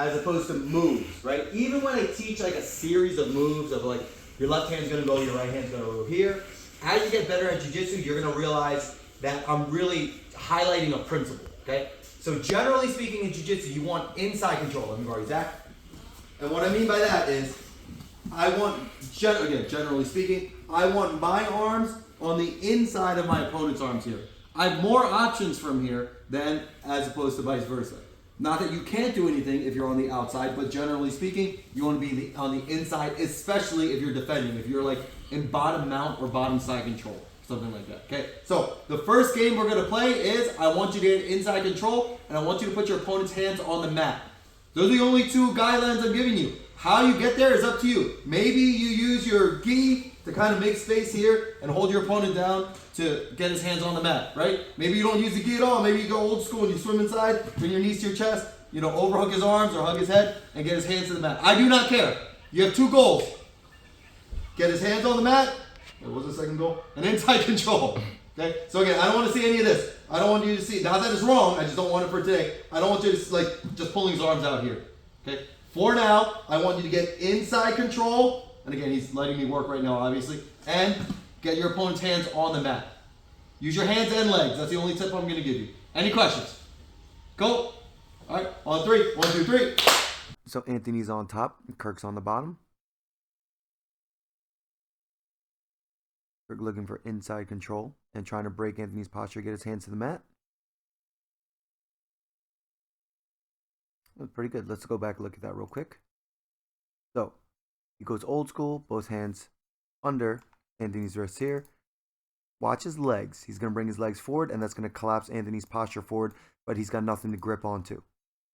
as opposed to moves, right? Even when I teach like a series of moves of like your left hand's gonna go, your right hand's gonna go here, as you get better at jiu-jitsu, you're gonna realize that I'm really highlighting a principle, okay? So generally speaking in jiu-jitsu, you want inside control. Let me borrow Zach. And what I mean by that is, I want, generally speaking, I want my arms on the inside of my opponent's arms here. I have more options from here than as opposed to vice versa. Not that you can't do anything if you're on the outside, but generally speaking, you want to be on the inside, especially if you're defending. If you're like in bottom mount or bottom side control, something like that. Okay, so the first game we're going to play is I want you to get inside control, and I want you to put your opponent's hands on the mat. Those are the only two guidelines I'm giving you. How you get there is up to you. Maybe you use your gi to kind of make space here and hold your opponent down to get his hands on the mat, right? Maybe you don't use the gi at all. Maybe you go old school and you swim inside, bring your knees to your chest, overhook his arms or hug his head and get his hands to the mat. I do not care. You have two goals. Get his hands on the mat. What was the second goal? And inside control. Okay? So again, I don't want to see any of this. I don't want you to see, not that it's wrong, I just don't want it for today. I don't want you to just pulling his arms out here. Okay? For now, I want you to get inside control. And again, he's letting me work right now, obviously. And get your opponent's hands on the mat. Use your hands and legs. That's the only tip I'm going to give you. Any questions? Go. All right, on three. 1, 2, 3. So Anthony's on top, Kirk's on the bottom. Kirk looking for inside control and trying to break Anthony's posture, get his hands to the mat. That's pretty good. Let's go back and look at that real quick. So he goes old school, both hands under Anthony's wrists here. Watch his legs. He's going to bring his legs forward, and that's going to collapse Anthony's posture forward, but he's got nothing to grip onto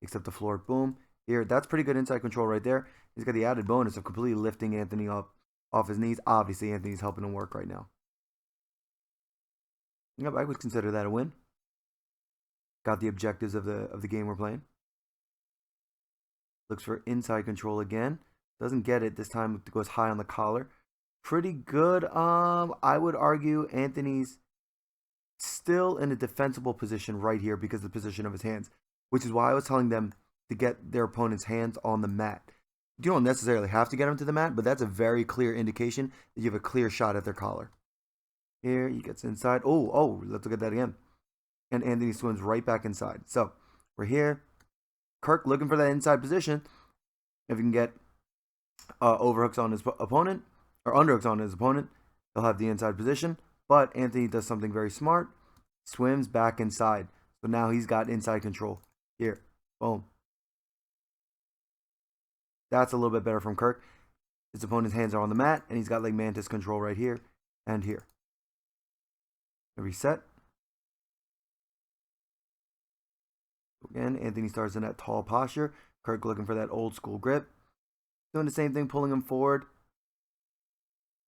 except the floor. Boom. Here, that's pretty good inside control right there. He's got the added bonus of completely lifting Anthony up off his knees. Obviously, Anthony's helping him work right now. Yep, I would consider that a win. Got the objectives of the game we're playing. Looks for inside control again. Doesn't get it this time. It goes high on the collar. Pretty good. I would argue Anthony's still in a defensible position right here because of the position of his hands, which is why I was telling them to get their opponent's hands on the mat. You don't necessarily have to get them to the mat, but that's a very clear indication that you have a clear shot at their collar. Here, he gets inside. Oh, let's look at that again. And Anthony swims right back inside. So, we're here. Kirk looking for that inside position. If you can get overhooks on his opponent, or underhooks on his opponent, he'll have the inside position. But Anthony does something very smart. Swims back inside. So now he's got inside control. Here. Boom. That's a little bit better from Kirk. His opponent's hands are on the mat, and he's got like mantis control right here and here. Reset. Again, Anthony starts in that tall posture. Kirk looking for that old school grip. Doing the same thing, pulling him forward.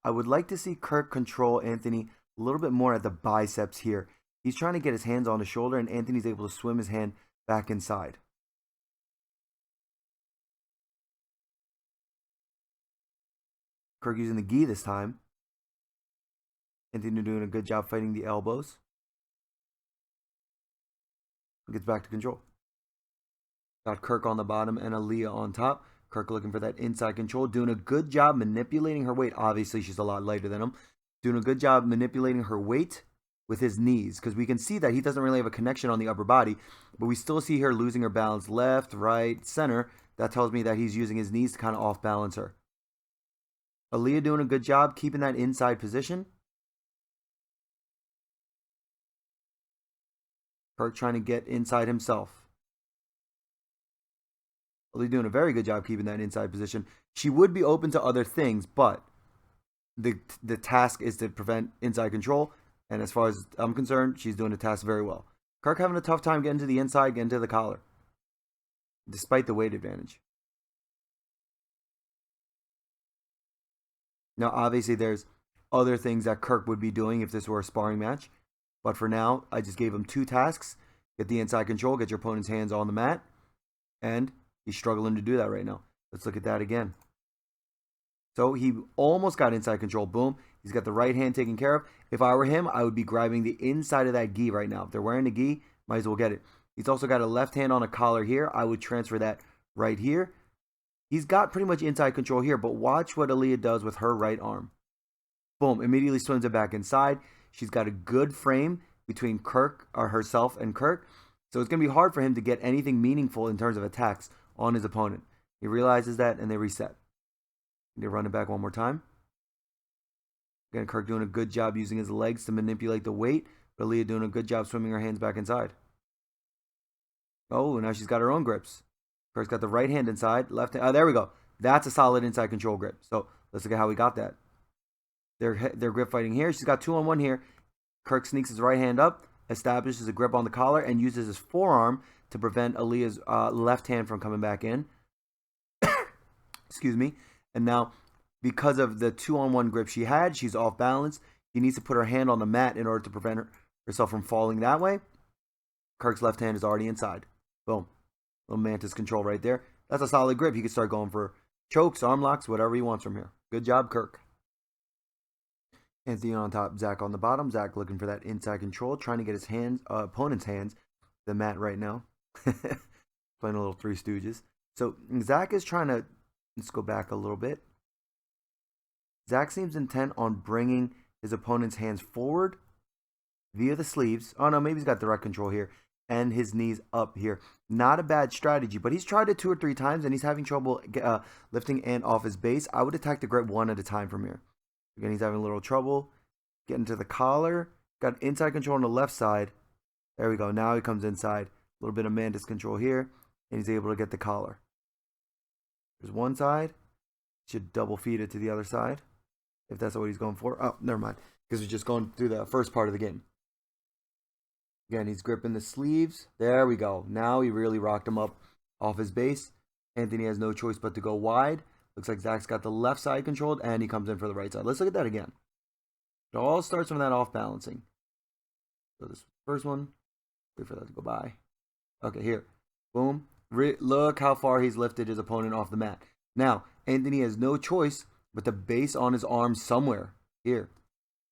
I would like to see Kirk control Anthony a little bit more at the biceps here. He's trying to get his hands on the shoulder, and Anthony's able to swim his hand back inside. Kirk using the gi this time. Anthony doing a good job fighting the elbows. Gets back to control. Got Kirk on the bottom and Aaliyah on top. Kirk looking for that inside control. Doing a good job manipulating her weight. Obviously, she's a lot lighter than him. Doing a good job manipulating her weight with his knees. Because we can see that he doesn't really have a connection on the upper body. But we still see her losing her balance left, right, center. That tells me that he's using his knees to kind of off balance her. Aaliyah doing a good job keeping that inside position. Kirk trying to get inside himself. Aaliyah doing a very good job keeping that inside position. She would be open to other things, but the task is to prevent inside control. And as far as I'm concerned, she's doing the task very well. Kirk having a tough time getting to the inside, getting to the collar, despite the weight advantage. Now, obviously, there's other things that Kirk would be doing if this were a sparring match. But for now, I just gave him two tasks. Get the inside control, get your opponent's hands on the mat. And he's struggling to do that right now. Let's look at that again. So he almost got inside control. Boom. He's got the right hand taken care of. If I were him, I would be grabbing the inside of that gi right now. If they're wearing the gi, might as well get it. He's also got a left hand on a collar here. I would transfer that right here. He's got pretty much inside control here, but watch what Aaliyah does with her right arm. Boom, immediately swims it back inside. She's got a good frame between herself and Kirk. So it's going to be hard for him to get anything meaningful in terms of attacks on his opponent. He realizes that, and they reset. They run it back one more time. Again, Kirk doing a good job using his legs to manipulate the weight, but Aaliyah doing a good job swimming her hands back inside. Oh, and now she's got her own grips. Kirk's got the right hand inside, left hand. Oh, there we go. That's a solid inside control grip. So let's look at how we got that. They're grip fighting here. She's got 2-on-1 here. Kirk sneaks his right hand up, establishes a grip on the collar, and uses his forearm to prevent Aaliyah's left hand from coming back in. Excuse me. And now, because of the 2-on-1 grip she had, she's off balance. She needs to put her hand on the mat in order to prevent herself from falling that way. Kirk's left hand is already inside. Boom. Little mantis control right there. That's a solid grip. He can start going for chokes, arm locks, whatever he wants from here. Good job, Kirk. Anthony on top, Zach on the bottom. Zach looking for that inside control, trying to get his opponent's hands the mat right now. Playing a little Three Stooges. So Zach is trying to, let's go back a little bit. Zach seems intent on bringing his opponent's hands forward via the sleeves. Oh no, maybe he's got direct control here. And his knees up here. Not a bad strategy, but he's tried it 2 or 3 times and he's having trouble lifting and off his base. I would attack the grip one at a time from here. Again, he's having a little trouble getting to the collar. Got inside control on the left side. There we go. Now he comes inside. A little bit of mantis control here. And he's able to get the collar. There's one side. Should double feed it to the other side. If that's what he's going for. Oh, never mind. Because we're just going through the first part of the game. Again, he's gripping the sleeves. There we go. Now he really rocked him up off his base. Anthony has no choice but to go wide. Looks like Zach's got the left side controlled, and he comes in for the right side. Let's look at that again. It all starts from that off balancing. So this first one, wait for that to go by. Okay, here. Boom. Look how far he's lifted his opponent off the mat. Now, Anthony has no choice but to base on his arm somewhere. Here.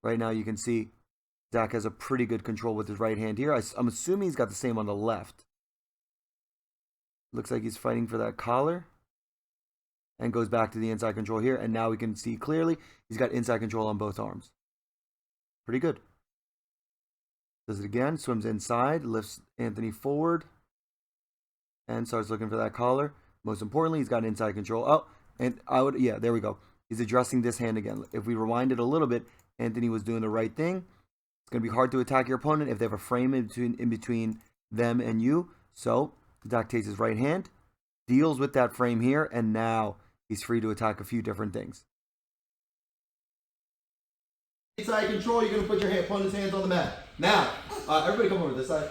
Right now you can see Zach has a pretty good control with his right hand here. I'm assuming he's got the same on the left. Looks like he's fighting for that collar. And goes back to the inside control here. And now we can see clearly he's got inside control on both arms. Pretty good. Does it again. Swims inside. Lifts Anthony forward. And starts looking for that collar. Most importantly, he's got inside control. Oh, and there we go. He's addressing this hand again. If we rewind it a little bit, Anthony was doing the right thing. It's going to be hard to attack your opponent if they have a frame in between them and you. So, Zach takes his right hand, deals with that frame here, and now he's free to attack a few different things. Inside control, you're going to put your opponent's hands on the mat. Now, everybody come over to this side.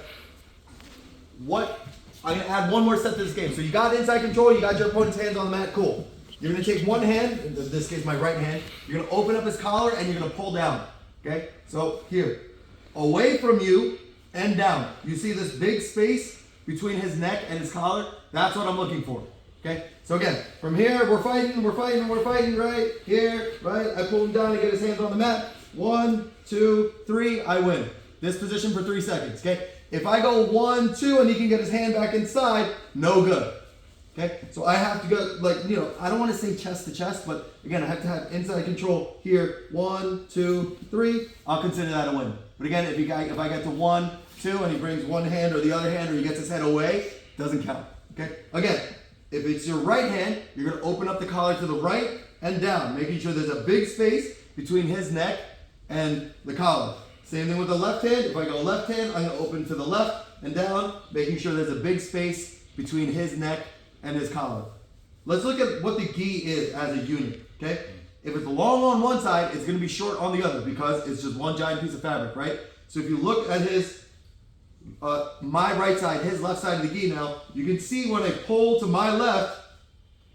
I'm going to add one more step to this game. So you got inside control, you got your opponent's hands on the mat, cool. You're going to take one hand, in this case my right hand, you're going to open up his collar and you're going to pull down. Okay, so here, away from you and down. You see this big space between his neck and his collar? That's what I'm looking for. Okay, so again, from here, we're fighting, right here, right? I pull him down to get his hands on the mat. 1, 2, 3, I win. This position for 3 seconds, okay? If I go 1, 2, and he can get his hand back inside, no good. Okay, so I have to go, I don't want to say chest to chest, but again, I have to have inside control here. 1, 2, 3. I'll consider that a win. But again, if I get to 1, 2, and he brings one hand or the other hand, or he gets his head away, doesn't count. Okay, again, if it's your right hand, you're going to open up the collar to the right and down, making sure there's a big space between his neck and the collar. Same thing with the left hand. If I go left hand, I'm going to open to the left and down, making sure there's a big space between his neck and his collar. Let's look at what the gi is as a unit, okay? If it's long on one side, it's going to be short on the other because it's just one giant piece of fabric, right? So if you look at my right side, his left side of the gi now, you can see when I pull to my left,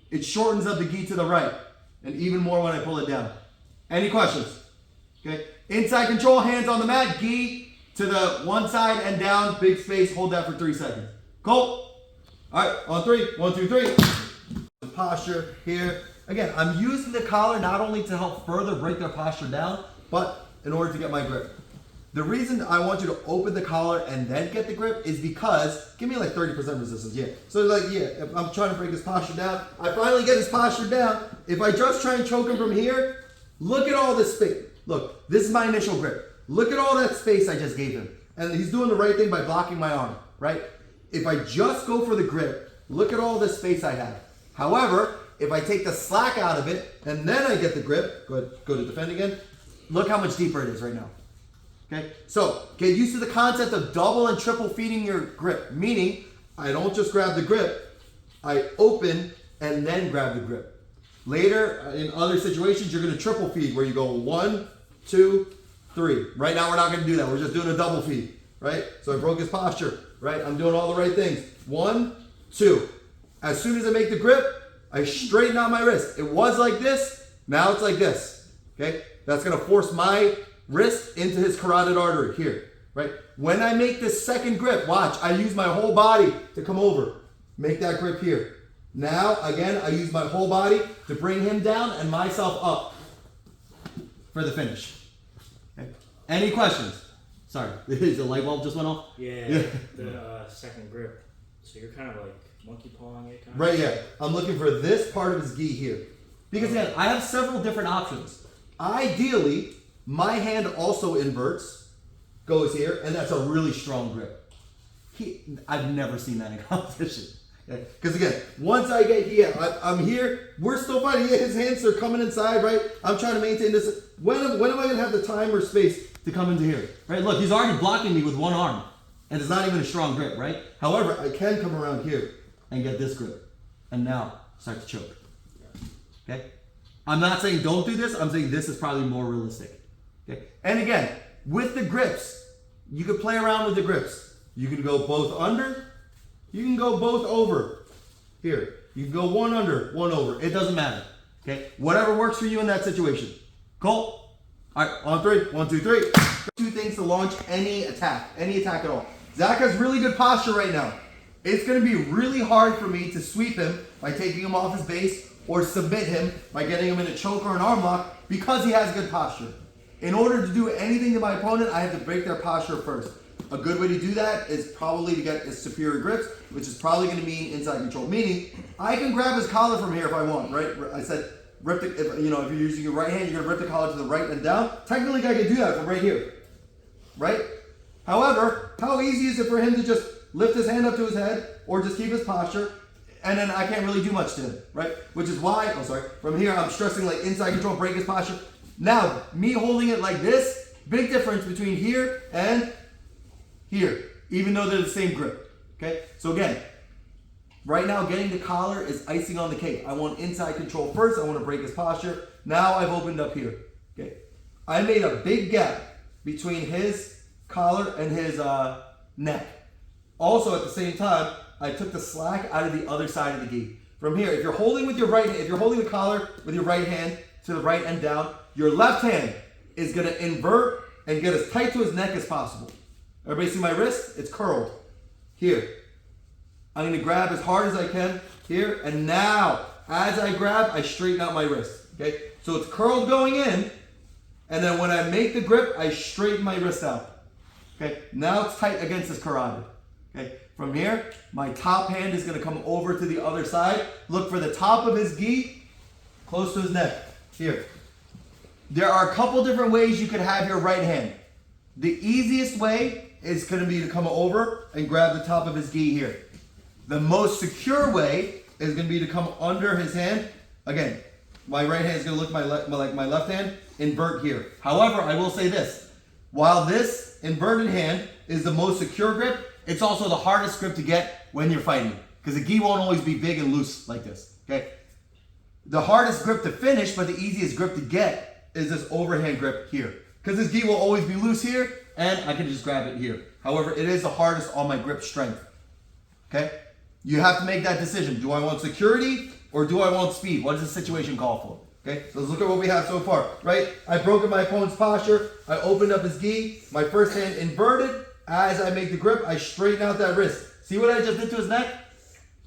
it shortens up the gi to the right, and even more when I pull it down. Any questions? Okay, inside control, hands on the mat, gi to the one side and down, big space, hold that for 3 seconds. Cool. All right, on 3, 1, 2, 3. The posture here. Again, I'm using the collar not only to help further break their posture down, but in order to get my grip. The reason I want you to open the collar and then get the grip is because, give me like 30% resistance, yeah. So like, yeah, if I'm trying to break his posture down, I finally get his posture down. If I just try and choke him from here, look at all this space. Look, this is my initial grip. Look at all that space I just gave him. And he's doing the right thing by blocking my arm, right? If I just go for the grip, look at all this space I have. However, if I take the slack out of it and then I get the grip, go to defend again, look how much deeper it is right now. Okay, so get used to the concept of double and triple feeding your grip, meaning I don't just grab the grip, I open and then grab the grip. Later, in other situations, you're going to triple feed where you go 1, 2, 3. Right now, we're not going to do that. We're just doing a double feed, right? So I broke his posture, right? I'm doing all the right things. 1, 2. As soon as I make the grip, I straighten out my wrist. It was like this, now it's like this, okay? That's going to force my wrist into his carotid artery here, right? When I make this second grip, watch, I use my whole body to come over. Make that grip here. Now, again, I use my whole body to bring him down and myself up for the finish. Okay. Any questions? Sorry, the light bulb just went off? Yeah. The second grip. So you're kind of like monkey pawing it, kind of? Right, yeah. I'm looking for this part of his gi here. Because again, I have several different options. Ideally, my hand also inverts, goes here, and that's a really strong grip. I've never seen that in competition. Because again, once I get here, I'm here, we're still fighting. Yeah, his hands are coming inside, right? I'm trying to maintain this. When am I going to have the time or space to come into here? Right, look, he's already blocking me with one arm. And it's not even a strong grip, right? However, I can come around here and get this grip. And now, start to choke. Okay? I'm not saying don't do this. I'm saying this is probably more realistic. Okay? And again, with the grips, you can play around with the grips. You can go both under. You can go both over. Here. You can go one under, one over. It doesn't matter. Okay? Whatever works for you in that situation. Cool? All right, on 3. 1, 2, 3. 2 things to launch any attack at all. Zach has really good posture right now. It's going to be really hard for me to sweep him by taking him off his base or submit him by getting him in a choke or an arm lock because he has good posture. In order to do anything to my opponent, I have to break their posture first. A good way to do that is probably to get his superior grips, which is probably going to mean inside control. Meaning, I can grab his collar from here if I want, right? I said, rip the, if you're using your right hand, you're going to rip the collar to the right and down. Technically, I can do that from right here, right? However, how easy is it for him to just lift his hand up to his head or just keep his posture, and then I can't really do much to him, right? Which is why, from here I'm stressing like inside control, break his posture. Now, me holding it like this, big difference between here and here, even though they're the same grip, okay? So again, right now getting the collar is icing on the cake. I want inside control first, I want to break his posture. Now I've opened up here, okay? I made a big gap between his collar and his neck. Also, at the same time, I took the slack out of the other side of the gi. From here, if you're holding with your right hand, if you're holding the collar with your right hand to the right and down, your left hand is going to invert and get as tight to his neck as possible. Everybody see my wrist? It's curled. Here. I'm going to grab as hard as I can here, and now, as I grab, I straighten out my wrist. Okay? So it's curled going in, and then when I make the grip, I straighten my wrist out. Okay? Now it's tight against his carotid. Okay? From here, my top hand is going to come over to the other side. Look for the top of his gi, close to his neck. Here. There are a couple different ways you could have your right hand. The easiest way is going to be to come over and grab the top of his gi here. The most secure way is going to be to come under his hand. Again, my right hand is going to look like my left hand, invert here. However, I will say this. While this inverted hand is the most secure grip, it's also the hardest grip to get when you're fighting. Because the gi won't always be big and loose like this. Okay? The hardest grip to finish, but the easiest grip to get is this overhand grip here. Because this gi will always be loose here, and I can just grab it here. However, it is the hardest on my grip strength. Okay? You have to make that decision. Do I want security or do I want speed? What does the situation call for? Okay? So let's look at what we have so far. Right? I broke my opponent's posture. I opened up his gi. My first hand inverted. As I make the grip, I straighten out that wrist. See what I just did to his neck?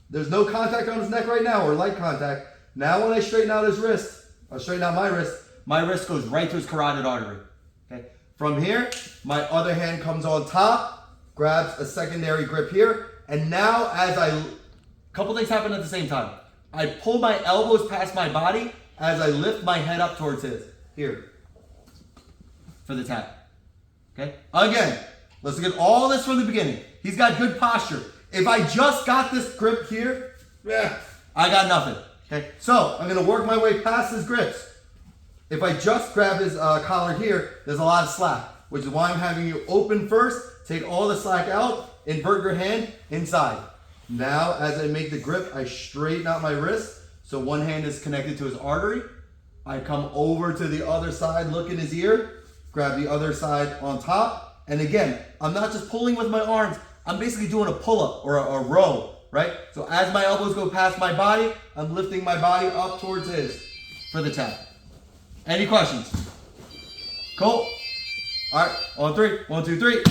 There's no contact on his neck right now, or light contact. Now when I straighten out his wrist, I'll straighten out my wrist goes right to his carotid artery. Okay? From here, my other hand comes on top, grabs a secondary grip here, and now couple things happen at the same time. I pull my elbows past my body as I lift my head up towards his. Here. For the tap. Okay? Again, let's get all this from the beginning. He's got good posture. If I just got this grip here, I got nothing. Okay? So, I'm going to work my way past his grips. If I just grab his collar here, there's a lot of slack, which is why I'm having you open first, take all the slack out, invert your hand inside. Now, as I make the grip, I straighten out my wrist, so one hand is connected to his artery. I come over to the other side, look in his ear, grab the other side on top, and again, I'm not just pulling with my arms, I'm basically doing a pull-up or a row, right? So as my elbows go past my body, I'm lifting my body up towards his for the tap. Any questions? Cool. All right, on three. 1, 2, 3.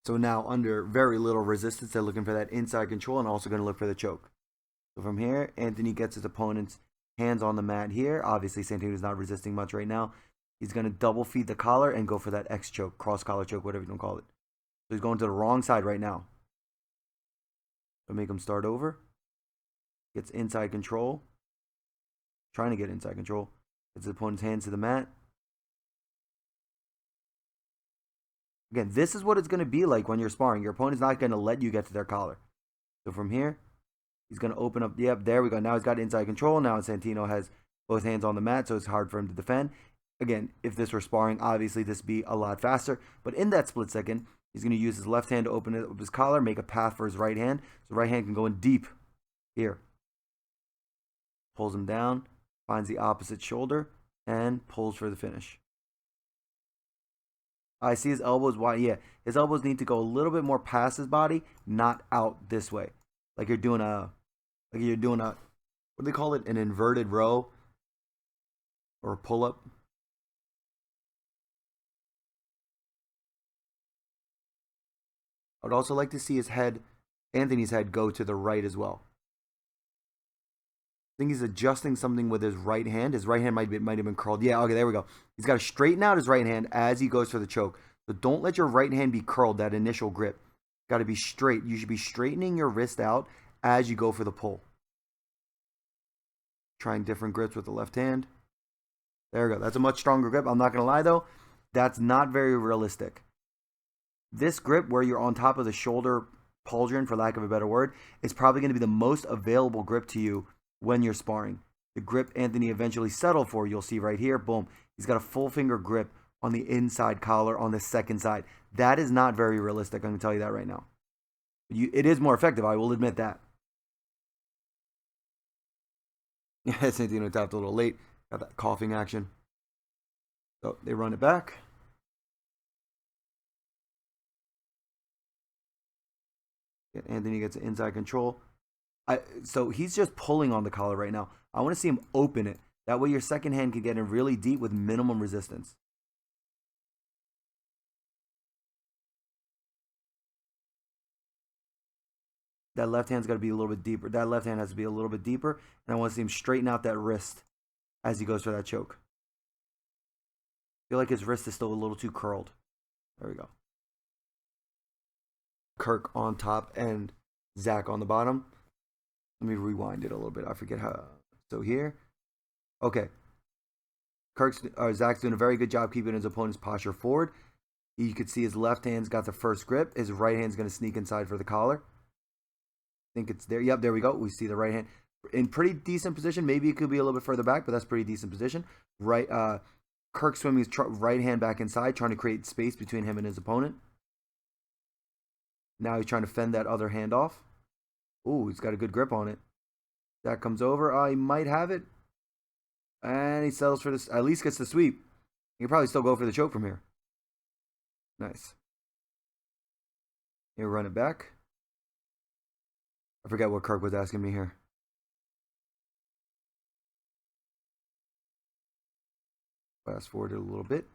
So now under very little resistance, they're looking for that inside control and also going to look for the choke. So from here, Anthony gets his opponent's hands on the mat here. Obviously, Santino's not resisting much right now. He's going to double feed the collar and go for that X choke, cross collar choke, whatever you want to call it. So he's going to the wrong side right now. So make him start over. Gets inside control. Trying to get inside control. Gets his opponent's hands to the mat. Again, this is what it's going to be like when you're sparring. Your opponent's not going to let you get to their collar. So from here, he's going to open up. Yep, there we go. Now he's got inside control. Now Santino has both hands on the mat, so it's hard for him to defend. Again, if this were sparring, obviously this would be a lot faster. But in that split second, he's going to use his left hand to open up his collar, make a path for his right hand. So the right hand can go in deep here. Pulls him down, finds the opposite shoulder, and pulls for the finish. I see his elbows wide. Yeah, his elbows need to go a little bit more past his body, not out this way. Like you're doing a, what do they call it? An inverted row or a pull-up. I would also like to see his head, Anthony's head, go to the right as well. I think he's adjusting something with his right hand. His right hand might have been curled. Yeah, okay, there we go. He's got to straighten out his right hand as he goes for the choke. So don't let your right hand be curled, that initial grip. Got to be straight. You should be straightening your wrist out as you go for the pull. Trying different grips with the left hand. There we go. That's a much stronger grip. I'm not going to lie, though. That's not very realistic. This grip where you're on top of the shoulder pauldron, for lack of a better word, is probably going to be the most available grip to you when you're sparring. The grip Anthony eventually settled for, you'll see right here, boom. He's got a full finger grip on the inside collar on the second side. That is not very realistic, I'm going to tell you that right now. It is more effective, I will admit that. Yeah, Santino tapped a little late. Got that coughing action. So they run it back. Anthony gets inside control. So he's just pulling on the collar right now. I want to see him open it. That way your second hand can get in really deep with minimum resistance. That left hand's got to be a little bit deeper. That left hand has to be a little bit deeper. And I want to see him straighten out that wrist as he goes for that choke. I feel like his wrist is still a little too curled. There we go. Kirk on top and Zach on the bottom. Let me rewind it a little bit. I forget how. So here. Okay. Zach's doing a very good job keeping his opponent's posture forward. You could see his left hand's got the first grip. His right hand's going to sneak inside for the collar. I think it's there. Yep, there we go. We see the right hand in pretty decent position. Maybe it could be a little bit further back, but that's pretty decent position. Right. Kirk swimming his right hand back inside, trying to create space between him and his opponent. Now he's trying to fend that other hand off. Ooh, he's got a good grip on it. That comes over. He might have it. And he settles for this. At least gets the sweep. He can probably still go for the choke from here. Nice. He'll run it back. I forget what Kirk was asking me here. Fast forward it a little bit.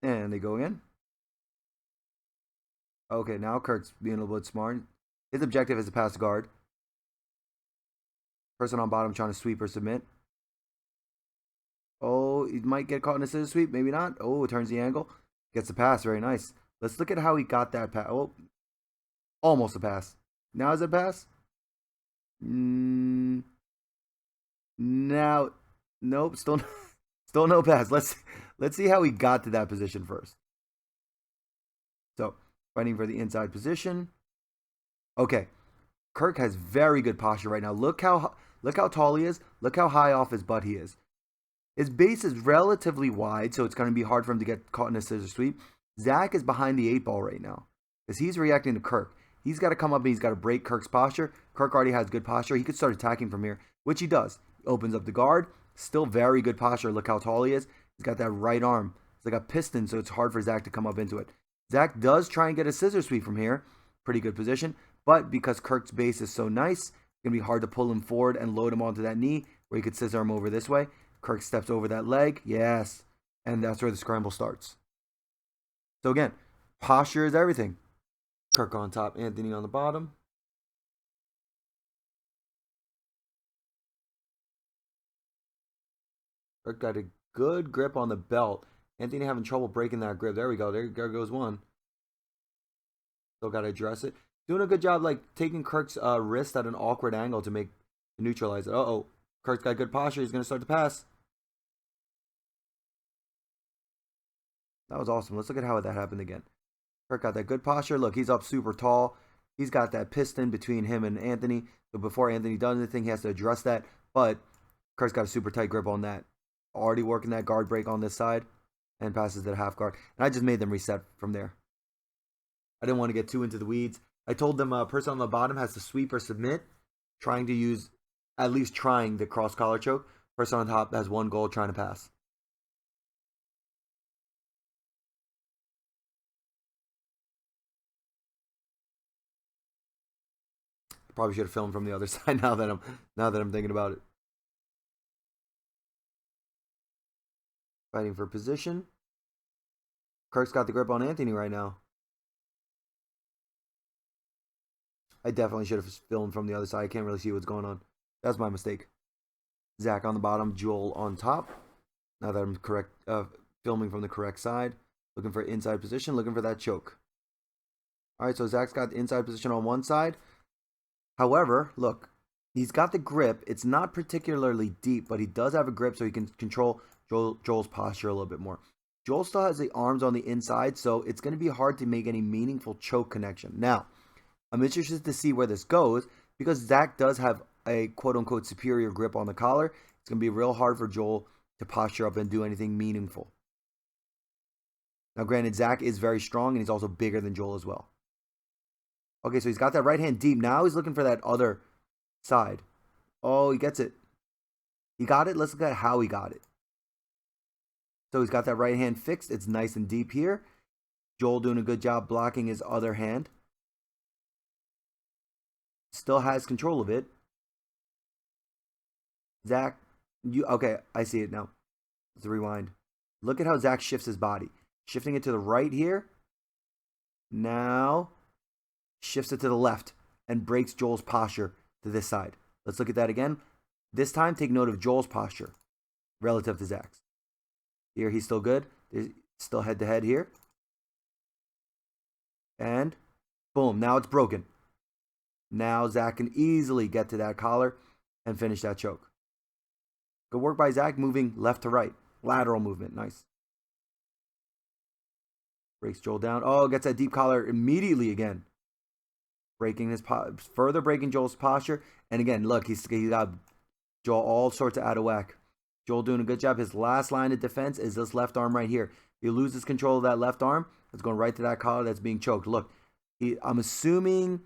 And they go in. Okay, now Kirk's being a little bit smart. His objective is to pass guard. Person on bottom trying to sweep or submit. Oh, he might get caught in a scissor sweep. Maybe not. Oh, it turns the angle. Gets a pass. Very nice. Let's look at how he got that pass. Oh, almost a pass. Now is it a pass? Now, nope. Still, still no pass. Let's see how he got to that position first. So, fighting for the inside position. Okay, Kirk has very good posture right now. Look how tall he is. Look how high off his butt he is. His base is relatively wide, so it's going to be hard for him to get caught in a scissor sweep. Zach is behind the 8 ball right now because he's reacting to Kirk. He's got to come up and he's got to break Kirk's posture. Kirk already has good posture. He could start attacking from here, which he does. Opens up the guard. Still very good posture. Look how tall he is. He's got that right arm. It's like a piston, so it's hard for Zach to come up into it. Zach does try and get a scissor sweep from here. Pretty good position. But because Kirk's base is so nice, it's going to be hard to pull him forward and load him onto that knee where he could scissor him over this way. Kirk steps over that leg. Yes. And that's where the scramble starts. So again, posture is everything. Kirk on top, Anthony on the bottom. Kirk got a good grip on the belt. Anthony having trouble breaking that grip. There we go. There goes one. Still got to address it. Doing a good job, like taking Kirk's wrist at an awkward angle to neutralize it. Uh-oh. Kirk's got good posture. He's going to start to pass. That was awesome. Let's look at how that happened again. Kirk got that good posture. Look, he's up super tall. He's got that piston between him and Anthony. So before Anthony does anything, he has to address that. But Kirk's got a super tight grip on that. Already working that guard break on this side. And passes to the half guard. And I just made them reset from there. I didn't want to get too into the weeds. I told them a person on the bottom has to sweep or submit. Trying to use, at least trying the cross collar choke. Person on top has one goal, trying to pass. Probably should have filmed from the other side now that I'm thinking about it. Fighting for position. Kirk's got the grip on Anthony right now. I definitely should have filmed from the other side. I can't really see what's going on. That's my mistake. Zach on the bottom, Joel on top. Now that I'm filming from the correct side. Looking for inside position, looking for that choke. Alright, so Zach's got the inside position on one side. However, look, he's got the grip. It's not particularly deep, but he does have a grip so he can control Joel's posture a little bit more. Joel still has the arms on the inside, so it's going to be hard to make any meaningful choke connection. Now, I'm interested to see where this goes because Zach does have a quote-unquote superior grip on the collar. It's going to be real hard for Joel to posture up and do anything meaningful. Now, granted, Zach is very strong, and he's also bigger than Joel as well. Okay, so he's got that right hand deep. Now he's looking for that other side. Oh, he gets it. He got it. Let's look at how he got it. So he's got that right hand fixed. It's nice and deep here. Joel doing a good job blocking his other hand. Still has control of it. Zach, okay, I see it now. Let's rewind. Look at how Zach shifts his body. Shifting it to the right here. Now shifts it to the left and breaks Joel's posture to this side. Let's look at that again. This time, take note of Joel's posture relative to Zach's. Here, he's still good. There's still head-to-head here. And boom, now it's broken. Now Zach can easily get to that collar and finish that choke. Good work by Zach, moving left to right. Lateral movement, nice. Breaks Joel down. Oh, gets that deep collar immediately again. Further breaking Joel's posture. And again, look, he's got Joel all sorts of out of whack. Joel doing a good job. His last line of defense is this left arm right here. If he loses control of that left arm, it's going right to that collar that's being choked. Look, I'm assuming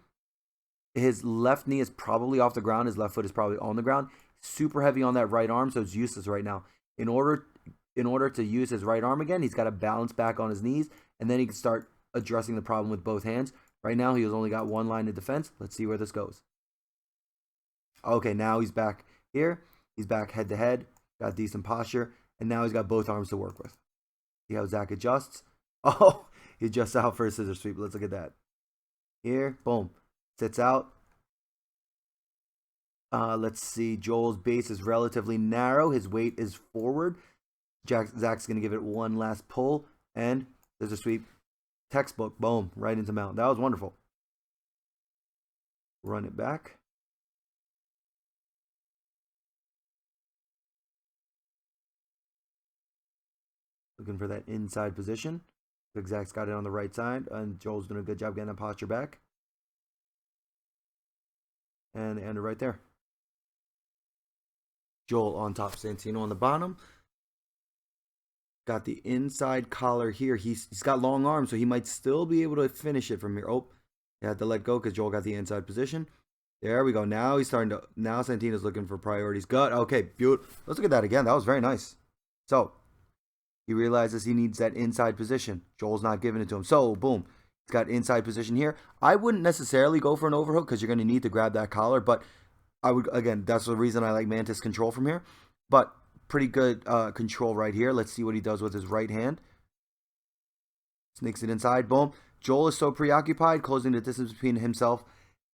his left knee is probably off the ground. His left foot is probably on the ground. Super heavy on that right arm, so it's useless right now. In order to use his right arm again, he's got to balance back on his knees, and then he can start addressing the problem with both hands. Right now, he has only got one line of defense. Let's see where this goes. Okay, now he's back here. He's back head-to-head. Got decent posture. And now he's got both arms to work with. See how Zach adjusts? Oh, he adjusts out for a scissor sweep. Let's look at that. Here, boom. Sits out. Let's see. Joel's base is relatively narrow. His weight is forward. Zach's going to give it one last pull. And There's a sweep. Textbook. Boom. Right into mount. That was wonderful. Run it back. Looking for that inside position. Zigzag's got it on the right side, and Joel's doing a good job getting that posture back. And end it right there. Joel on top, Santino on the bottom. Got the inside collar here. He's got long arms, so he might still be able to finish it from here. Oh, he had to let go because Joel got the inside position. There we go. Now he's starting to. Now Santino's looking for priorities. Good. Okay, beautiful. Let's look at that again. That was very nice. So he realizes he needs that inside position. Joel's not giving it to him. So boom, he's got inside position here. I wouldn't necessarily go for an overhook because you're going to need to grab that collar. But I would, again, that's the reason I like Mantis control from here. But pretty good control right here. Let's see what he does with his right hand. Sneaks it inside. Boom. Joel is so preoccupied closing the distance between himself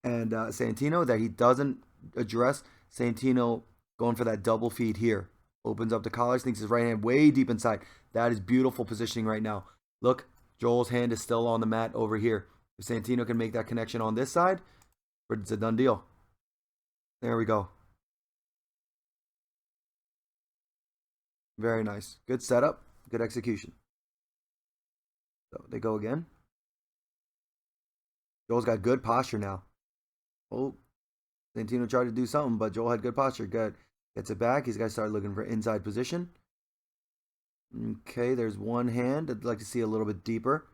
and Santino that he doesn't address Santino going for that double feed here. Opens up the collar, sneaks his right hand way deep inside. That is beautiful positioning right now. Look, Joel's hand is still on the mat over here. If Santino can make that connection on this side, it's a done deal. There we go. Very nice. Good setup. Good execution. So they go again. Joel's got good posture now. Oh, Santino tried to do something, but Joel had good posture. Good. Gets it back. He's got to start looking for inside position. Okay, there's one hand. I'd like to see a little bit deeper.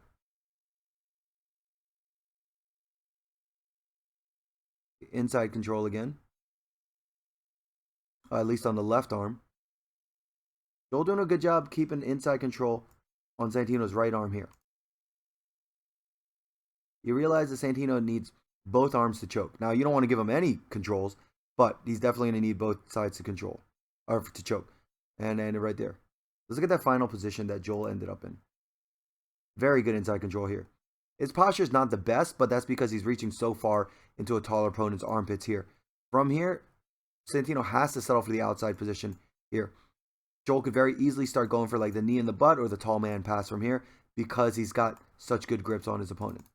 Inside control again. At least on the left arm. Joel doing a good job keeping inside control on Santino's right arm here. You realize that Santino needs both arms to choke. Now, you don't want to give him any controls, but he's definitely going to need both sides to control, or to choke. And right there. Let's look at that final position that Joel ended up in. Very good inside control here. His posture is not the best, but that's because he's reaching so far into a taller opponent's armpits here. From here, Santino has to settle for the outside position here. Joel could very easily start going for like the knee in the butt or the tall man pass from here because he's got such good grips on his opponent.